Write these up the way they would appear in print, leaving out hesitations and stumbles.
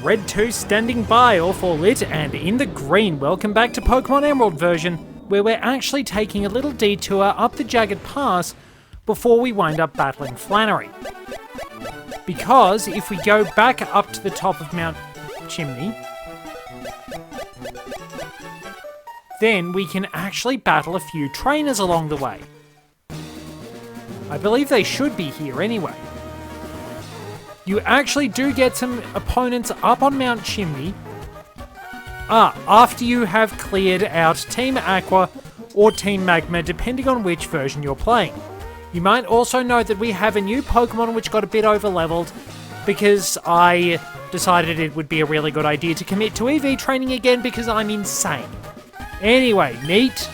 Red 2 standing by, all for lit, and in the green, welcome back to Pokemon Emerald version, where we're actually taking a little detour up the Jagged Pass before we wind up battling Flannery. Because if we go back up to the top of Mount Chimney, then we can actually battle a few trainers along the way. I believe they should be here anyway. You actually do get some opponents up on Mount Chimney after you have cleared out Team Aqua or Team Magma, depending on which version you're playing. You might also know that we have a new Pokemon which got a bit over-leveled because I decided it would be a really good idea to commit to EV training again because I'm insane. Anyway, meet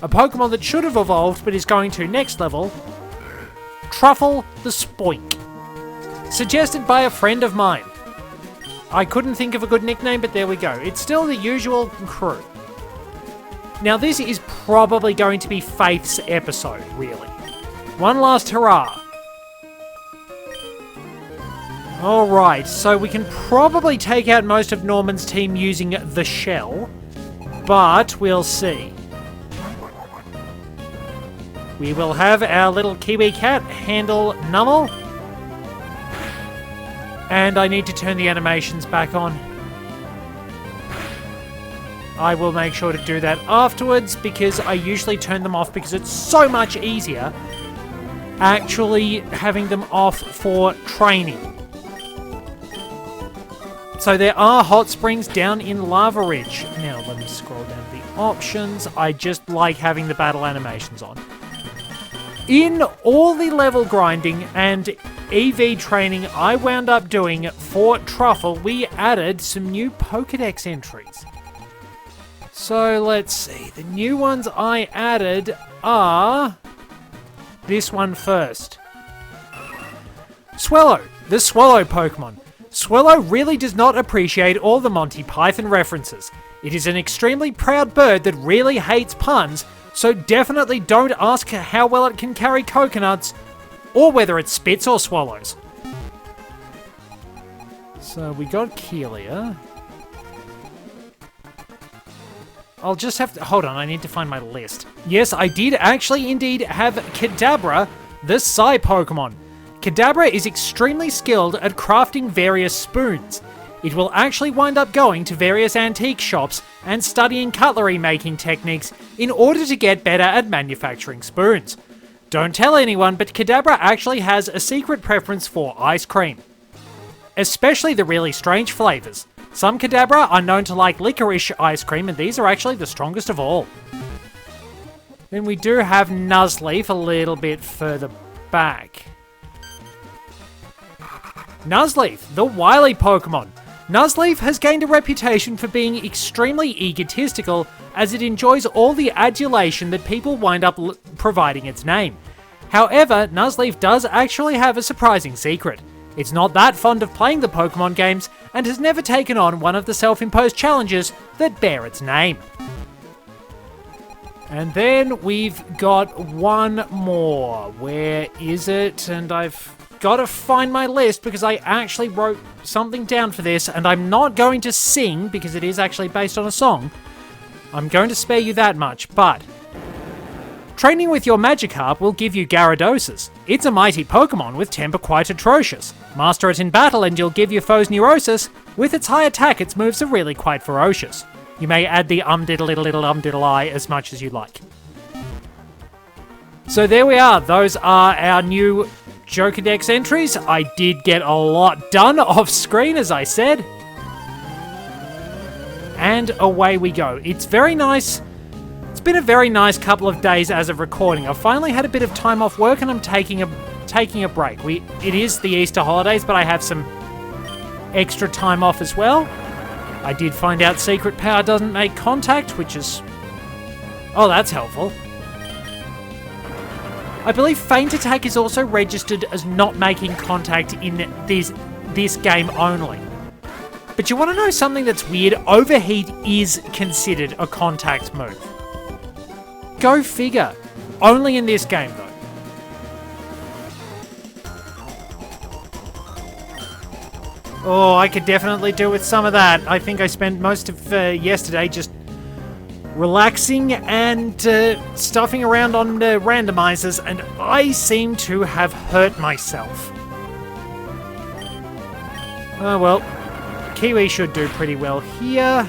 a Pokemon that should have evolved but is going to next level, Truffle the Spoink. Suggested by a friend of mine. I couldn't think of a good nickname, but there we go. It's still the usual crew. Now this is probably going to be Faith's episode, really. One last hurrah. Alright, so we can probably take out most of Norman's team using the shell, but we'll see. We will have our little Kiwi cat handle Numel. And I need to turn the animations back on. I will make sure to do that afterwards because I usually turn them off because it's so much easier actually having them off for training. So there are hot springs down in Lava Ridge. Now let me scroll down to the options. I just like having the battle animations on. In all the level grinding and EV training I wound up doing for Truffle, we added some new Pokedex entries. So let's see, the new ones I added are this one first. Swellow, the Swallow Pokemon. Swellow really does not appreciate all the Monty Python references. It is an extremely proud bird that really hates puns, so definitely don't ask how well it can carry coconuts, or whether it spits or swallows. So we got Keelia. I'll just have to... Hold on, I need to find my list. Yes, I did actually indeed have Kadabra, the Psy Pokemon. Kadabra is extremely skilled at crafting various spoons. It will actually wind up going to various antique shops and studying cutlery making techniques in order to get better at manufacturing spoons. Don't tell anyone, but Kadabra actually has a secret preference for ice cream. Especially the really strange flavours. Some Kadabra are known to like licorice ice cream, and these are actually the strongest of all. Then we do have Nuzleaf a little bit further back. Nuzleaf, the wily Pokemon. Nuzleaf has gained a reputation for being extremely egotistical as it enjoys all the adulation that people wind up providing its name. However, Nuzleaf does actually have a surprising secret. It's not that fond of playing the Pokemon games and has never taken on one of the self-imposed challenges that bear its name. And then we've got one more. Where is it? And I've got to find my list because I actually wrote something down for this, and I'm not going to sing because it is actually based on a song. I'm going to spare you that much, but training with your Magikarp will give you Gyarados. It's a mighty Pokemon with temper quite atrocious. Master it in battle and you'll give your foes neurosis. With its high attack, its moves are really quite ferocious. You may add the diddle-I as much as you like. So there we are. Those are our new Jokerdex entries. I did get a lot done off screen, as I said. And away we go. It's very nice. It's been a very nice couple of days as of recording. I've finally had a bit of time off work and I'm taking a break. It is the Easter holidays, but I have some extra time off as well. I did find out Secret Power doesn't make contact, which is... Oh, that's helpful. I believe Feint Attack is also registered as not making contact in this game only. But you want to know something that's weird? Overheat is considered a contact move. Go figure. Only in this game, though. Oh, I could definitely do with some of that. I think I spent most of yesterday just relaxing and stuffing around on randomizers, and I seem to have hurt myself. Oh well, Kiwi should do pretty well here.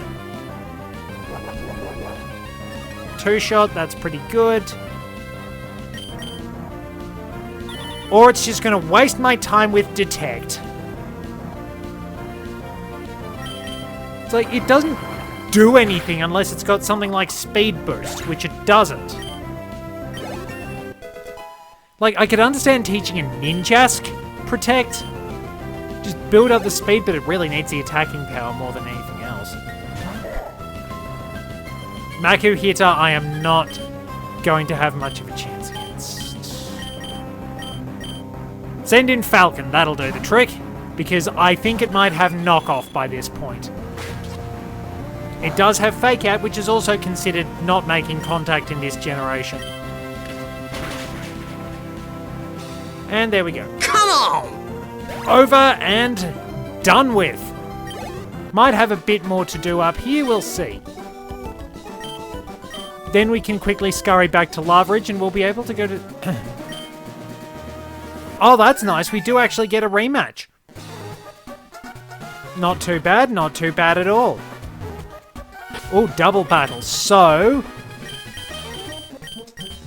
Two-shot, that's pretty good. Or it's just going to waste my time with Detect. It's like, it doesn't do anything unless it's got something like Speed Boost, which it doesn't. Like, I could understand teaching a Ninjask Protect. Just build up the speed, but it really needs the attacking power more than anything else. Makuhita, I am not going to have much of a chance against. Send in Falcon, that'll do the trick, because I think it might have knockoff by this point. It does have Fake Out, which is also considered not making contact in this generation. And there we go. Come on! Over and done with. Might have a bit more to do up here, we'll see. Then we can quickly scurry back to Lava Ridge and we'll be able to go to... Oh, that's nice. We do actually get a rematch. Not too bad at all. Oh, double battle. So,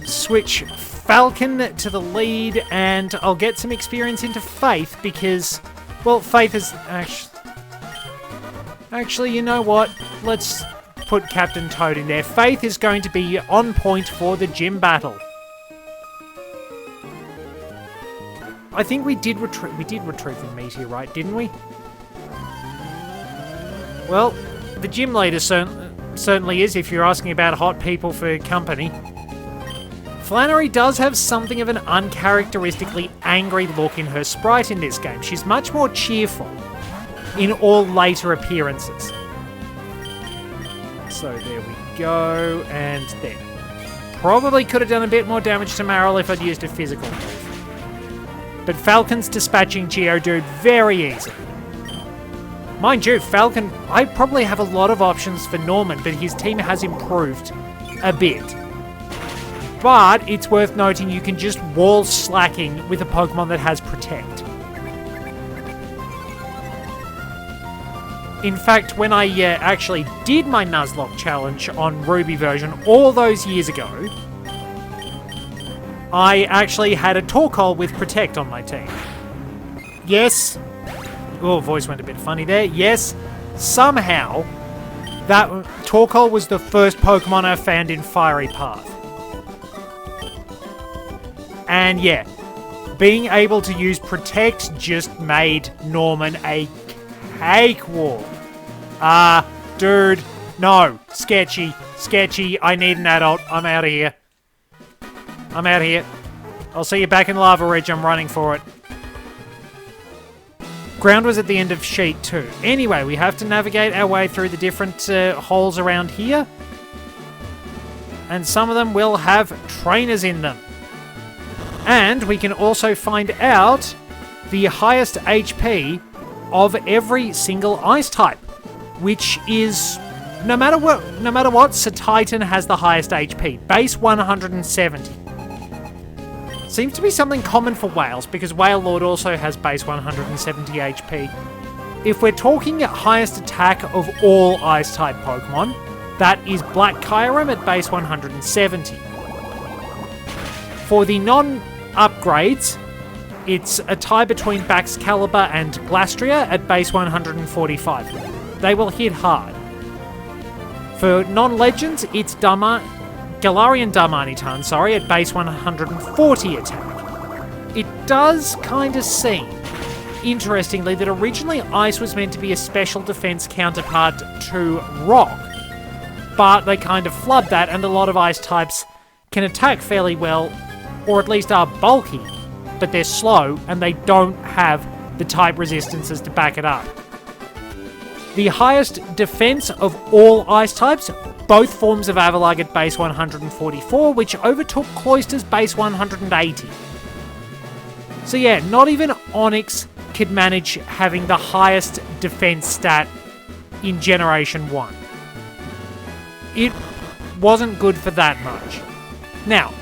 switch Falcon to the lead, and I'll get some experience into Faith because, well, Faith is actually, you know what? Let's put Captain Toad in there. Faith is going to be on point for the gym battle. I think we did retrieve the meteor, right? Didn't we? Well, the gym leader certainly is, if you're asking about hot people for company. Flannery does have something of an uncharacteristically angry look in her sprite in this game. She's much more cheerful in all later appearances. So there we go, and there. Probably could have done a bit more damage to Marill if I'd used a physical move. But Falcon's dispatching Geodude very easy. Mind you, Falcon, I probably have a lot of options for Norman, but his team has improved a bit. But it's worth noting you can just wall slacking with a Pokemon that has Protect. In fact, when I actually did my Nuzlocke challenge on Ruby version all those years ago, I actually had a Torkoal with Protect on my team. Yes. Oh, voice went a bit funny there. Yes, somehow, that Torkoal was the first Pokemon I found in Fiery Path. And yeah, being able to use Protect just made Norman a cakewalk. Dude, no. Sketchy. I need an adult. I'm out of here. I'll see you back in Lava Ridge. I'm running for it. Ground was at the end of sheet 2. Anyway, we have to navigate our way through the different holes around here. And some of them will have trainers in them. And we can also find out the highest HP of every single ice type, which is, no matter what, Satitan has the highest HP, base 170. Seems to be something common for Whales, because Wailord also has base 170 HP. If we're talking highest attack of all Ice-type Pokemon, that is Black Kyurem at base 170. For the non-upgrades, it's a tie between Baxcalibur and Glastria at base 145. They will hit hard. For non-legends, it's Galarian Darmanitan, at base 140 attack. It does kind of seem, interestingly, that originally Ice was meant to be a special defense counterpart to Rock, but they kind of flubbed that, and a lot of Ice types can attack fairly well, or at least are bulky, but they're slow, and they don't have the type resistances to back it up. The highest defense of all Ice types, both forms of Avalugg at base 144, which overtook Cloyster's base 180. So yeah, not even Onix could manage having the highest defense stat in Generation 1. It wasn't good for that much. Now,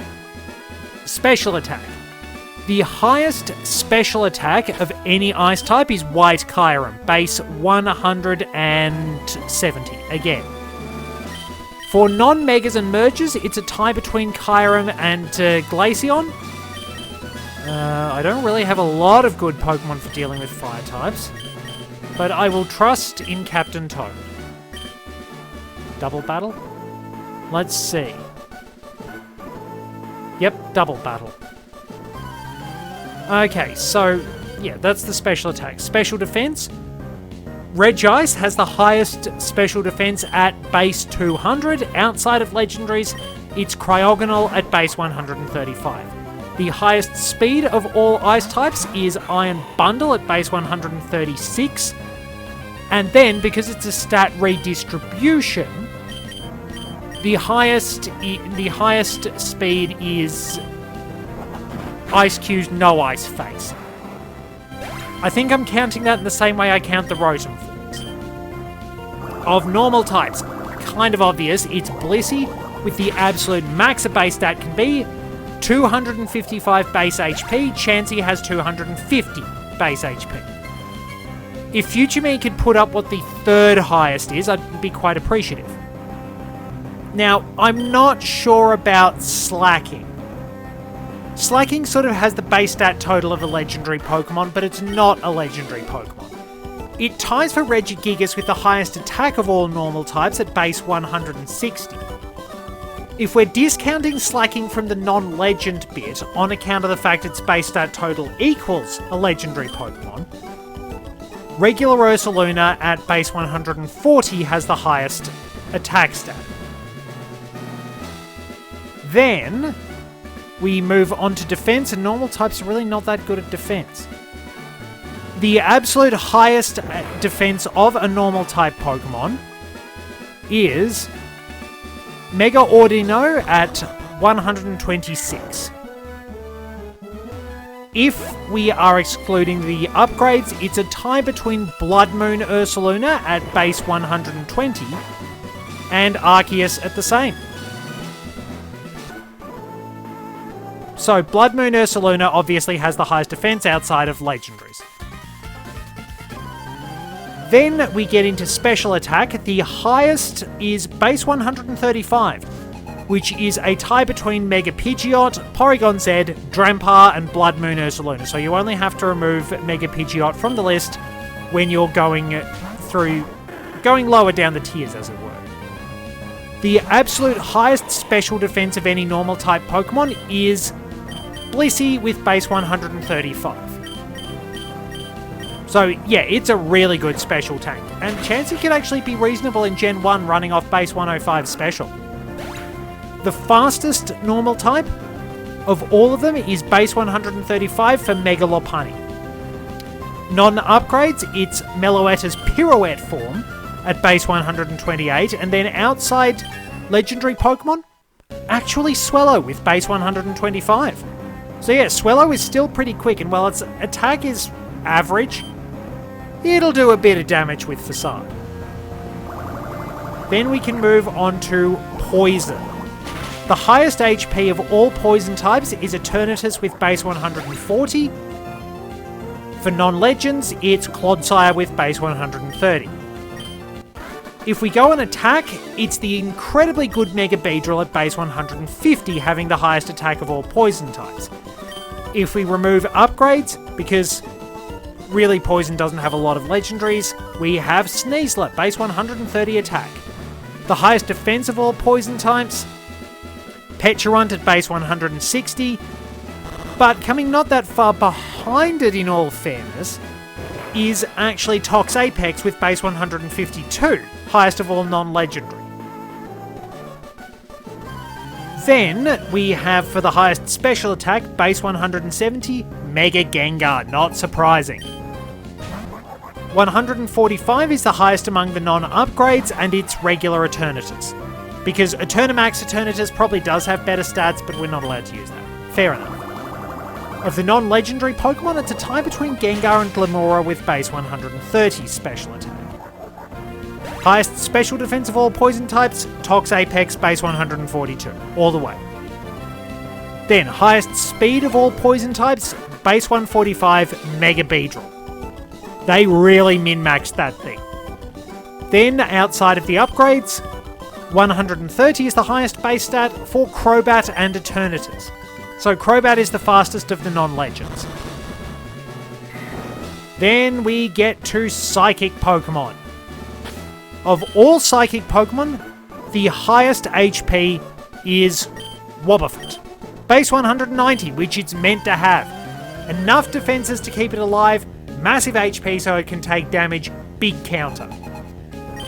special attack. The highest special attack of any ice type is White Kyurem, base 170 again. For non-megas and mergers, it's a tie between Kyurem and Glaceon. I don't really have a lot of good Pokemon for dealing with fire types, but I will trust in Captain Toad. Double battle? Let's see. Yep, double battle. Okay, so, yeah, that's the special attack. Special defense. Regice has the highest special defense at base 200. Outside of legendaries, it's Cryogonal at base 135. The highest speed of all ice types is Iron Bundle at base 136. And then, because it's a stat redistribution, the highest speed is Ice-Q's No Ice Face. I think I'm counting that in the same way I count the Rotom forms. Of normal types, kind of obvious, it's Blissey with the absolute max a base stat can be 255 base HP. Chansey has 250 base HP. If Future Me could put up what the third highest is, I'd be quite appreciative. Now, I'm not sure about Slacking. Slacking sort of has the base stat total of a legendary Pokemon, but it's not a legendary Pokemon. It ties for Regigigas with the highest attack of all normal types at base 160. If we're discounting Slacking from the non-legend bit on account of the fact its base stat total equals a legendary Pokemon, regular Ursaluna at base 140 has the highest attack stat. Then we move on to defense, and normal types are really not that good at defense. The absolute highest defense of a normal type Pokemon is Mega Audino at 126. If we are excluding the upgrades, it's a tie between Blood Moon Ursaluna at base 120 and Arceus at the same. So, Blood Moon Ursaluna obviously has the highest defense outside of legendaries. Then we get into special attack. The highest is base 135, which is a tie between Mega Pidgeot, Porygon Z, Drampar, and Blood Moon Ursaluna. So you only have to remove Mega Pidgeot from the list when you're going lower down the tiers, as it were. The absolute highest special defense of any normal type Pokemon is Blissey with base 135. So yeah, it's a really good special tank, and Chansey could actually be reasonable in Gen 1 running off base 105 special. The fastest normal type of all of them is base 135 for Mega Lopunny. Non-upgrades, it's Meloetta's Pirouette form at base 128, and then outside legendary Pokemon, actually Swellow with base 125. So yeah, Swellow is still pretty quick, and while its attack is average, it'll do a bit of damage with Facade. Then we can move on to Poison. The highest HP of all Poison types is Eternatus with base 140. For non-legends, it's Clodsire with base 130. If we go on attack, it's the incredibly good Mega Beedrill at base 150, having the highest attack of all Poison types. If we remove upgrades, because really Poison doesn't have a lot of legendaries, we have Sneasler, base 130 attack. The highest defense of all Poison types, Pecharunt at base 160, but coming not that far behind it in all fairness, is actually Toxapex with base 152, highest of all non-legendary. Then we have, for the highest special attack, base 170, Mega Gengar, not surprising. 145 is the highest among the non-upgrades, and it's regular Eternatus. Because Eternamax Eternatus probably does have better stats, but we're not allowed to use that. Fair enough. Of the non-legendary Pokemon, it's a tie between Gengar and Glimmora with base 130 special attack. Highest special defense of all poison types, Tox Apex base 142, all the way. Then, highest speed of all poison types, base 145, Mega Beedrill. They really min-maxed that thing. Then, outside of the upgrades, 130 is the highest base stat for Crobat and Eternatus. So Crobat is the fastest of the non-legends. Then we get to Psychic Pokemon. Of all Psychic Pokemon, the highest HP is Wobbuffet. Base 190, which it's meant to have. Enough defenses to keep it alive, massive HP so it can take damage, big counter.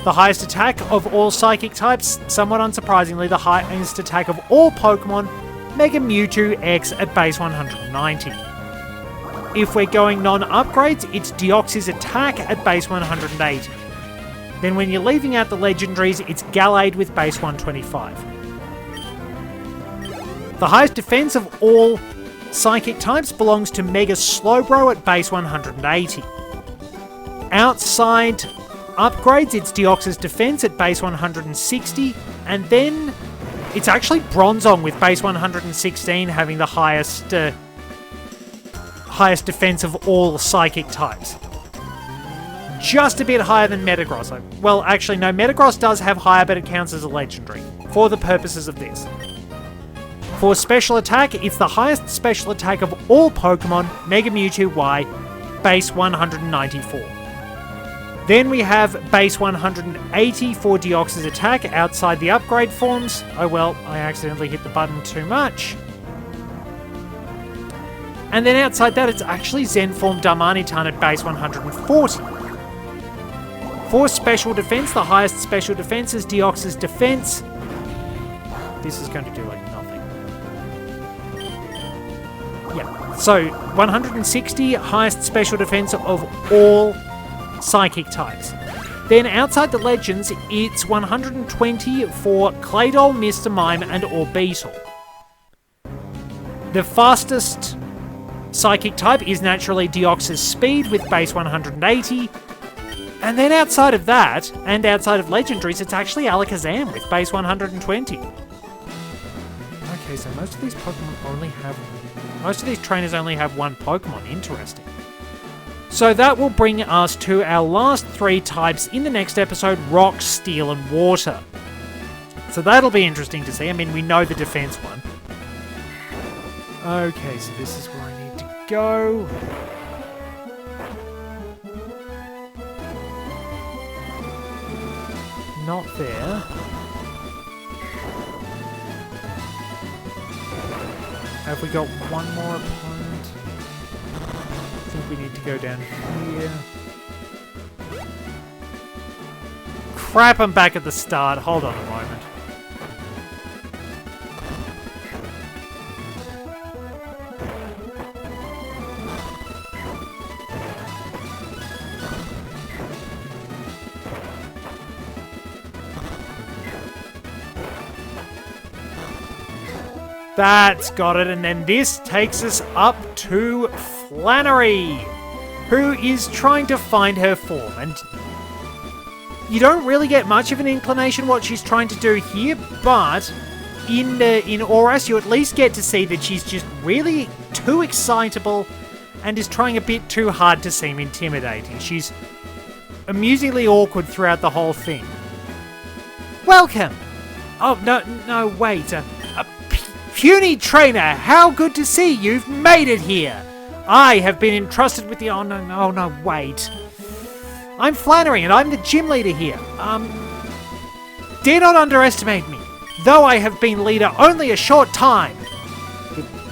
The highest attack of all Psychic types, somewhat unsurprisingly, the highest attack of all Pokemon, Mega Mewtwo X at base 190. If we're going non-upgrades, it's Deoxys attack at base 180. Then when you're leaving out the legendaries, it's Gallade with base 125. The highest defense of all Psychic types belongs to Mega Slowbro at base 180. Outside upgrades, it's Deoxys defense at base 160, and then it's actually Bronzong with base 116 having the highest defense of all Psychic types. Just a bit higher than Metagross. Well, actually, no, Metagross does have higher, but it counts as a legendary for the purposes of this. For special attack, it's the highest special attack of all Pokemon, Mega Mewtwo Y, base 194. Then we have base 180 for Deoxys attack outside the upgrade forms. Oh well, I accidentally hit the button too much. And then outside that, it's actually Zen form Darmanitan at base 140. For special defense, the highest special defense is Deoxys defense. This is going to do like nothing. Yeah, so 160, highest special defense of all Psychic types. Then outside the legends, it's 120 for Claydol, Mr. Mime, and Orbeetle. The fastest Psychic type is naturally Deoxys Speed with base 180. And then outside of that, and outside of legendaries, it's actually Alakazam with base 120. Okay, so most of these trainers only have one Pokemon. Interesting. So that will bring us to our last three types in the next episode, Rock, Steel, and Water. So that'll be interesting to see. I mean, we know the defense one. Okay, so this is where I need to go. Not there. Have we got one more opponent? I think we need to go down here. Crap, I'm back at the start. Hold on a moment. That's got it, and then this takes us up to Flannery, who is trying to find her form, and you don't really get much of an inclination what she's trying to do here, but in Oras you at least get to see that she's just really too excitable and is trying a bit too hard to seem intimidating. She's amusingly awkward throughout the whole thing. Welcome! Oh, no, wait, Puny Trainer, how good to see you've made it here! I have been entrusted with the... Oh no, wait. I'm Flannery, and I'm the gym leader here. Dare not underestimate me. Though I have been leader only a short time.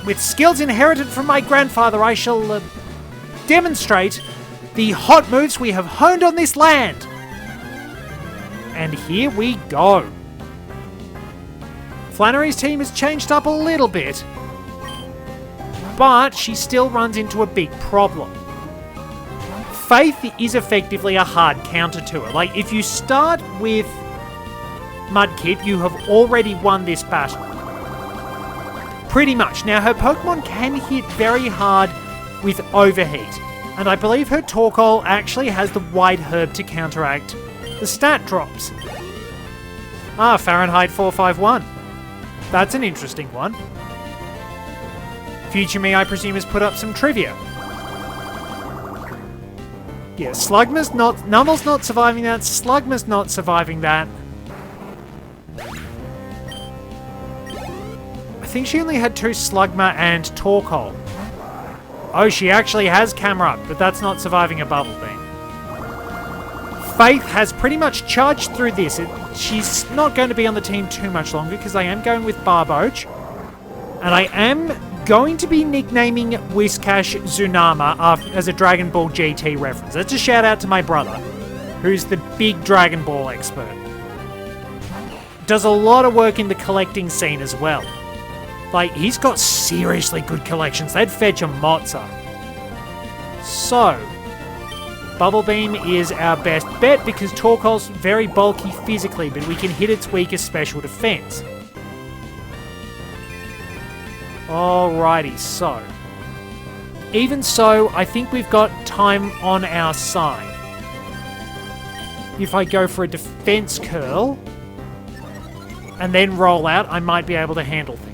With skills inherited from my grandfather, I shall demonstrate the hot moves we have honed on this land. And here we go. Flannery's team has changed up a little bit, but she still runs into a big problem. Faith is effectively a hard counter to her. Like, if you start with Mudkip, you have already won this battle. Pretty much. Now, her Pokemon can hit very hard with Overheat, and I believe her Torkoal actually has the White Herb to counteract the stat drops. Ah, Fahrenheit 451. That's an interesting one. Future me, I presume, has put up some trivia. Yeah, Nummel's not surviving that, Slugma's not surviving that. I think she only had 2 Slugma and Torkoal. Oh, she actually has Camera Up, but that's not surviving a Bubble Beam. Faith has pretty much charged through this. She's not going to be on the team too much longer because I am going with Barboach. And I am going to be nicknaming Whiscash Zunama as a Dragon Ball GT reference. That's a shout out to my brother, who's the big Dragon Ball expert. Does a lot of work in the collecting scene as well. Like, he's got seriously good collections. They'd fetch a Mozza. So, Bubble Beam is our best bet because Torkoal's very bulky physically, but we can hit its weakest special defense. Alrighty, so. Even so, I think we've got time on our side. If I go for a defense curl and then roll out, I might be able to handle things.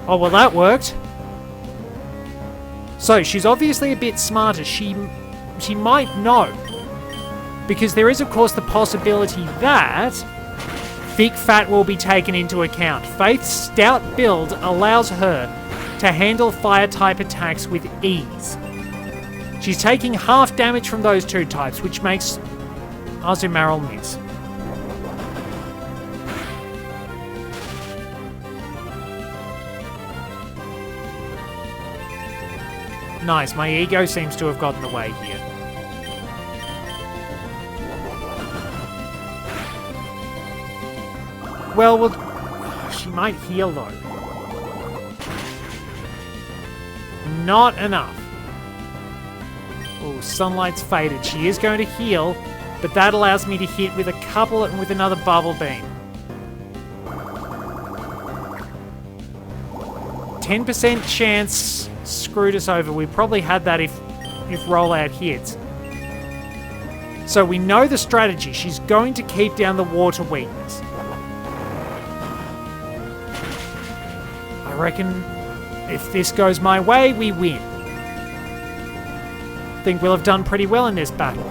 Oh, well, that worked. So, she's obviously a bit smarter. She might know. Because there is, of course, the possibility that Thick Fat will be taken into account. Faith's stout build allows her to handle fire-type attacks with ease. She's taking half damage from those 2 types, which makes Azumarill miss. Nice, my ego seems to have gotten away here. Well, she might heal though. Not enough. Oh, Sunlight's faded. She is going to heal, but that allows me to hit with with another Bubble Beam. 10% chance screwed us over. We probably had that if rollout hits. So we know the strategy. She's going to keep down the water weakness. I reckon if this goes my way, we win. I think we'll have done pretty well in this battle.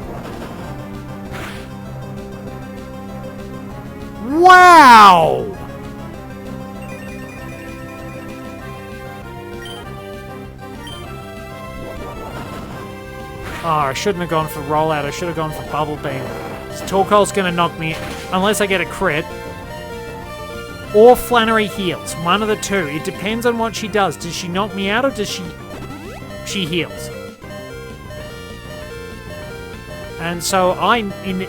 Wow! Oh, I shouldn't have gone for rollout. I should have gone for Bubble Beam. Torkoal's going to knock me, unless I get a crit. Or Flannery heals. One of the 2. It depends on what she does. Does she knock me out or does she heals? And so I'm in...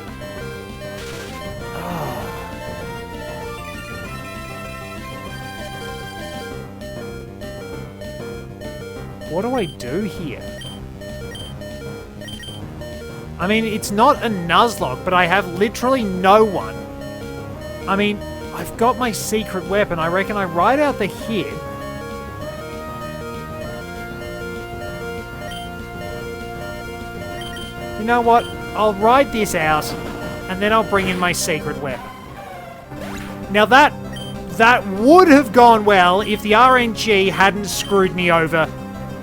Oh. What do I do here? I mean, it's not a Nuzlocke, but I have literally no one. I mean, I've got my secret weapon. I reckon I ride out the hit. You know what? I'll ride this out, and then I'll bring in my secret weapon. Now that would have gone well if the RNG hadn't screwed me over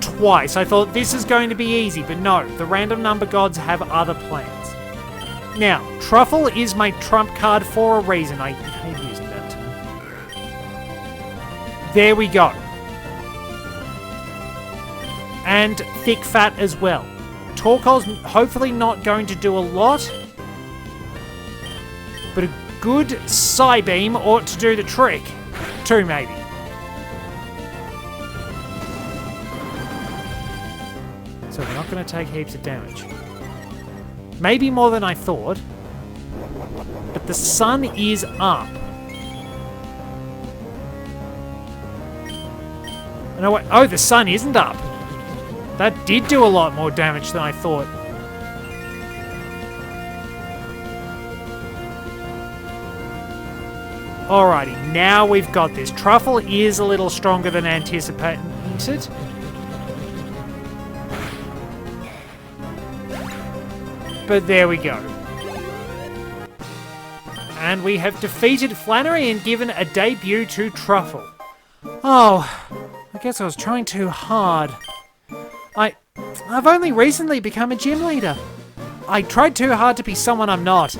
twice. I thought this is going to be easy, but no, the random number gods have other plans. Now, Truffle is my trump card for a reason. I hate using that term. There we go. And Thick Fat as well. Torkoal's hopefully not going to do a lot, but a good Psybeam ought to do the trick. 2 maybe. So we're not going to take heaps of damage. Maybe more than I thought. But the sun is up. No, wait. Oh, the sun isn't up. That did do a lot more damage than I thought. Alrighty, now we've got this. Truffle is a little stronger than anticipated. But there we go. And we have defeated Flannery and given a debut to Truffle. Oh, I guess I was trying too hard. I've only recently become a gym leader. I tried too hard to be someone I'm not.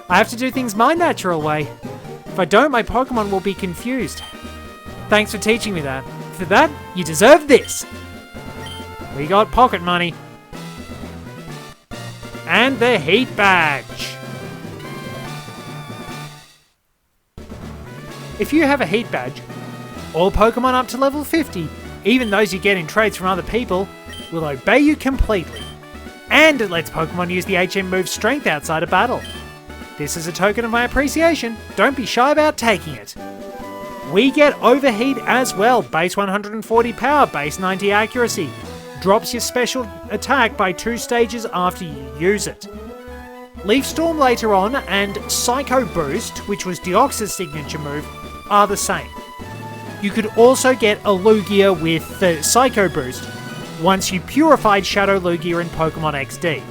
I have to do things my natural way. If I don't, my Pokemon will be confused. Thanks for teaching me that. For that, you deserve this. We got pocket money. And the Heat Badge. If you have a Heat Badge, all Pokemon up to level 50, even those you get in trades from other people, will obey you completely. And it lets Pokemon use the HM move Strength outside of battle. This is a token of my appreciation. Don't be shy about taking it. We get Overheat as well. Base 140 power, base 90 accuracy. Drops your special attack by 2 stages after you use it. Leaf Storm later on and Psycho Boost, which was Deoxys' signature move, are the same. You could also get a Lugia with the Psycho Boost once you purified Shadow Lugia in Pokemon XD.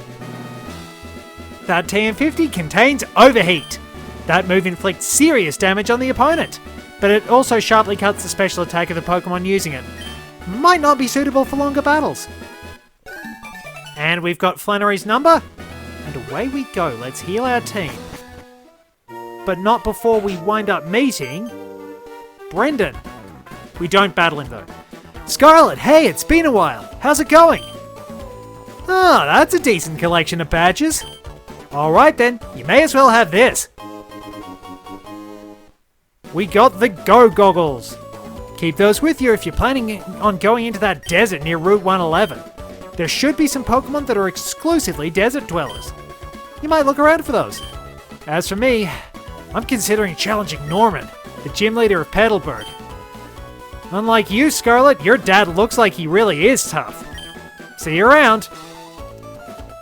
That TM50 contains Overheat. That move inflicts serious damage on the opponent, but it also sharply cuts the special attack of the Pokemon using it. Might not be suitable for longer battles. And we've got Flannery's number, and away we go. Let's heal our team. But not before we wind up meeting Brendan. We don't battle him though. Scarlet, hey, it's been a while. How's it going? Ah, that's a decent collection of badges. Alright then, you may as well have this. We got the Go Goggles. Keep those with you if you're planning on going into that desert near Route 111. There should be some Pokemon that are exclusively desert dwellers. You might look around for those. As for me, I'm considering challenging Norman, the gym leader of Petalburg. Unlike you, Scarlet, your dad looks like he really is tough. See you around.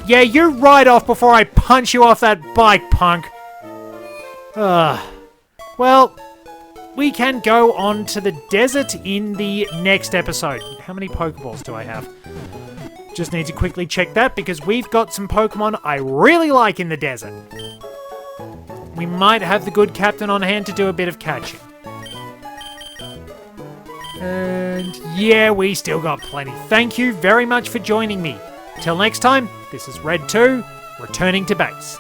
Yeah, you ride off before I punch you off that bike, punk. Well, we can go on to the desert in the next episode. How many Pokeballs do I have? Just need to quickly check that because we've got some Pokemon I really like in the desert. We might have the good captain on hand to do a bit of catching. And yeah, we still got plenty. Thank you very much for joining me. Till next time, this is Red 2, returning to base.